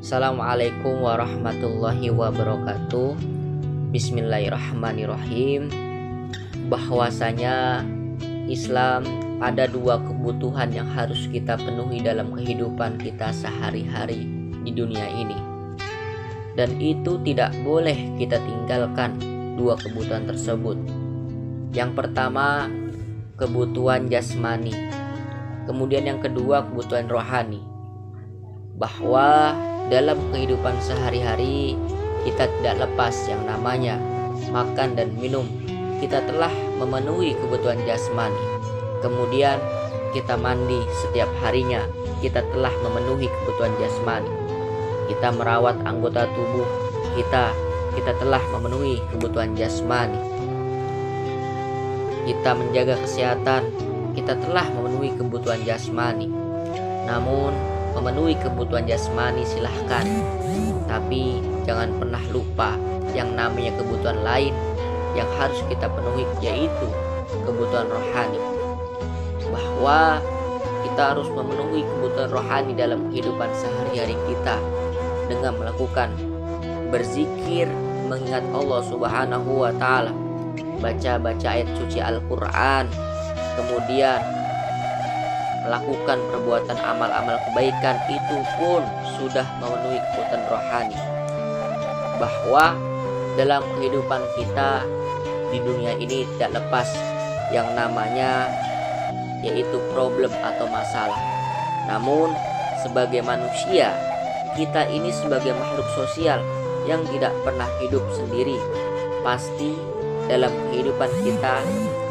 Assalamualaikum warahmatullahi wabarakatuh. Bismillahirrahmanirrahim. Bahwasanya Islam ada dua kebutuhan yang harus kita penuhi dalam kehidupan kita sehari-hari di dunia ini, dan itu tidak boleh kita tinggalkan dua kebutuhan tersebut. Yang pertama, kebutuhan jasmani, kemudian yang kedua kebutuhan rohani. Bahwa dalam kehidupan sehari-hari kita tidak lepas yang namanya makan dan minum. Kita telah memenuhi kebutuhan jasmani, kemudian kita mandi setiap harinya, kita telah memenuhi kebutuhan jasmani. Kita merawat anggota tubuh kita telah memenuhi kebutuhan jasmani. Kita menjaga kesehatan, kita telah memenuhi kebutuhan jasmani. Namun memenuhi kebutuhan jasmani silahkan, tapi jangan pernah lupa yang namanya kebutuhan lain yang harus kita penuhi, yaitu kebutuhan rohani. Bahwa kita harus memenuhi kebutuhan rohani dalam kehidupan sehari-hari kita dengan melakukan berzikir, mengingat Allah Subhanahu wa Ta'ala, baca ayat suci Al-Quran, kemudian melakukan perbuatan amal-amal kebaikan, itu pun sudah memenuhi kebutuhan rohani. Bahwa dalam kehidupan kita di dunia ini tidak lepas yang namanya yaitu problem atau masalah. Namun sebagai manusia, kita ini sebagai makhluk sosial yang tidak pernah hidup sendiri. Pasti dalam kehidupan kita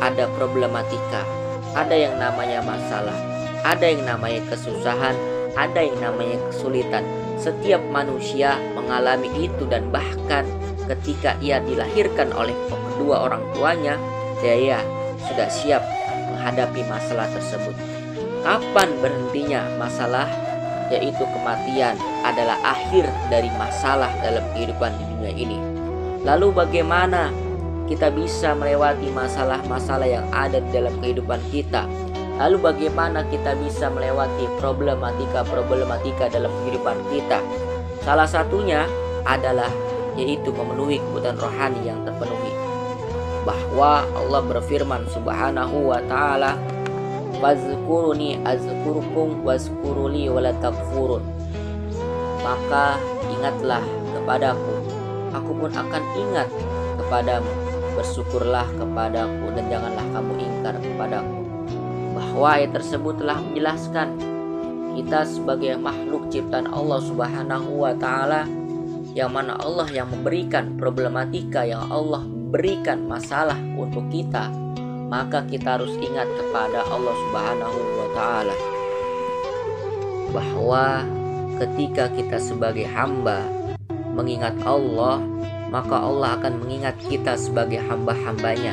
ada problematika, ada yang namanya masalah, ada yang namanya kesusahan, ada yang namanya kesulitan. Setiap manusia mengalami itu, dan bahkan ketika ia dilahirkan oleh kedua orang tuanya, dia sudah siap menghadapi masalah tersebut. Kapan berhentinya masalah? Yaitu kematian adalah akhir dari masalah dalam kehidupan di dunia ini. Lalu bagaimana kita bisa melewati masalah-masalah yang ada di dalam kehidupan kita? Lalu bagaimana kita bisa melewati problematika dalam kehidupan kita? Salah satunya adalah yaitu memenuhi kebutuhan rohani yang terpenuhi. Bahwa Allah berfirman Subhanahu wa Ta'ala, "Fazkuruni azkurukum wazkuruli wala takfurun." Maka ingatlah kepadaku, aku pun akan ingat kepadamu. Bersyukurlah kepadaku dan janganlah kamu ingkar kepadaku. Bahwa ayat tersebut telah menjelaskan kita sebagai makhluk ciptaan Allah Subhanahu wa Ta'ala, yang mana Allah yang memberikan problematika, yang Allah berikan masalah untuk kita, maka kita harus ingat kepada Allah Subhanahu wa Ta'ala. Bahwa ketika kita sebagai hamba mengingat Allah, maka Allah akan mengingat kita sebagai hamba-hambanya.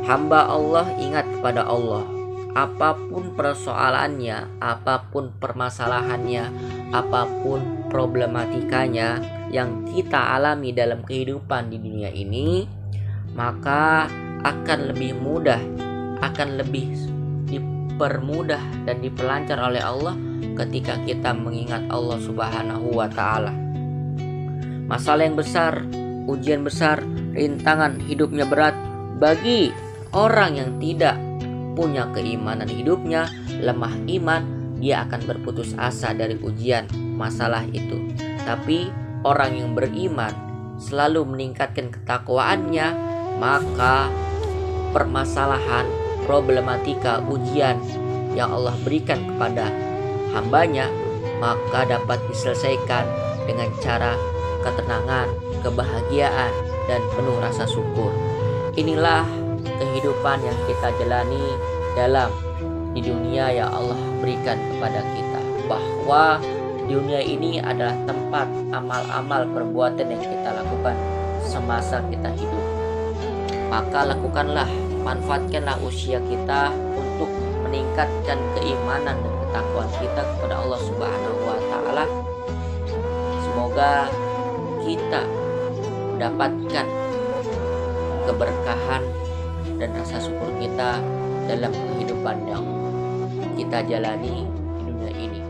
Hamba Allah ingat kepada Allah. Apapun persoalannya, apapun permasalahannya, apapun problematikanya yang kita alami dalam kehidupan di dunia ini, maka akan lebih mudah, akan lebih dipermudah dan diperlancar oleh Allah ketika kita mengingat Allah Subhanahu wa Ta'ala. Masalah yang besar, ujian besar, rintangan hidupnya berat bagi orang yang tidak punya keimanan, hidupnya lemah iman, dia akan berputus asa dari ujian masalah itu. Tapi orang yang beriman selalu meningkatkan ketakwaannya, maka permasalahan, problematika, ujian yang Allah berikan kepada hambanya, maka dapat diselesaikan dengan cara ketenangan, kebahagiaan, dan penuh rasa syukur. Inilah kehidupan yang kita jalani di dunia yang Allah berikan kepada kita. Bahwa dunia ini adalah tempat amal-amal perbuatan yang kita lakukan semasa kita hidup. Maka lakukanlah, manfaatkanlah usia kita untuk meningkatkan keimanan dan ketakwaan kita kepada Allah Subhanahu wa Ta'ala. Semoga kita mendapatkan keberkahan dan rasa syukur kita dalam kehidupan yang kita jalani di dunia ini.